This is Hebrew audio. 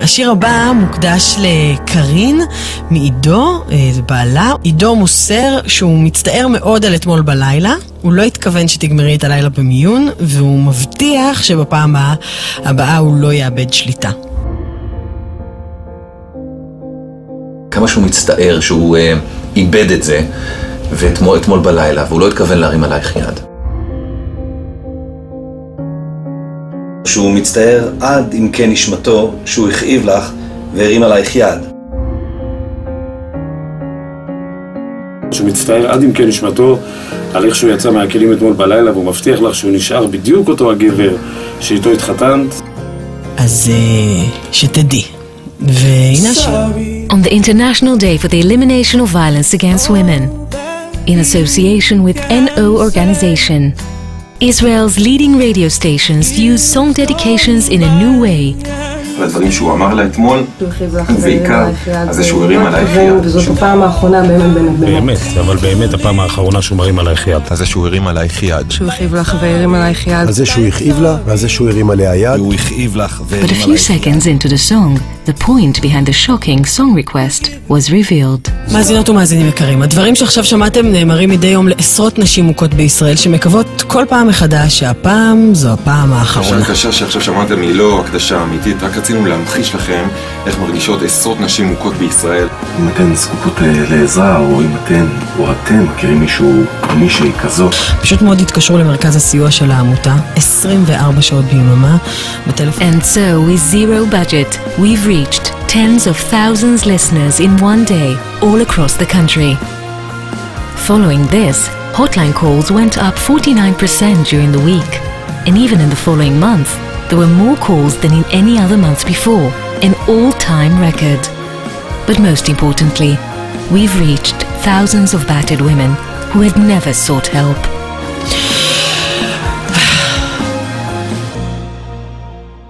השיר הבא מוקדש לקרין מעידו, זה בעלה. עידו מוסר שהוא מצטער מאוד על אתמול בלילה, הוא לא התכוון שתגמרי את הלילה במיון, והוא מבטיח שבפעם הבאה הוא לא יאבד שליטה. כמה שהוא מצטער שהוא איבד את זה, ואתמול בלילה, והוא לא התכוון להרים עלייך יד. שהוא מצטער עד אם כן נשמתו שהוא הכאיב לך והרים עלייך יד. שהוא מצטער עד אם כן נשמתו על איך שהוא יצא מהכלים אתמול בלילה, והוא מבטיח לך שהוא נשאר בדיוק אותו הגבר שאיתו התחתנת. אז שתדעי. והנה השיר. On the International Day for the Elimination of Violence Against Women, in association with NO Organization, Israel's leading radio stations use song dedications in a new way. הדברים שהוא אמר לה אתמול, ובעיקר על זה שהוא הרים עלייך יד. וזאת הפעם האחרונה באמת, אבל באמת הפעם האחרונה שהוא מרים עלייך יד. על זה שהוא הרים עלייך יד. שהוא הכאיב לך והרים עלייך יד. על זה שהוא הכאיב לה, ועל זה שהוא הרים עליה יד. הוא הכאיב לך But a few seconds into the song, the point behind the shocking song request was revealed. מאזינות ומאזינים יקרים, הדברים שעכשיו שמעתם נאמרים מדי יום לעשרות נשים מוכות בישראל שמקוות כל פעם מחדש שהפעם זו הפעם האחרונה. הקדשה שעכשיו שמעתם היא לא הקדשה אמיתית, רק רצינו להמחיש לכם איך מרגישות עשרות נשים מוכות בישראל. אם אתן זקוקות לעזרה, או אם אתם מכירים מישהו או מישהי כזאת, פשוט מאוד התקשרו למרכז הסיוע של העמותה 24 שעות ביממה בטלפון. And so with zero budget, we've reached tens of thousands listeners in one day all across the country. Following this, hotline calls went up 49% during the week. And even in the following month, there were more calls than in any other month before, an all-time record. But most importantly, we've reached thousands of battered women who had never sought help.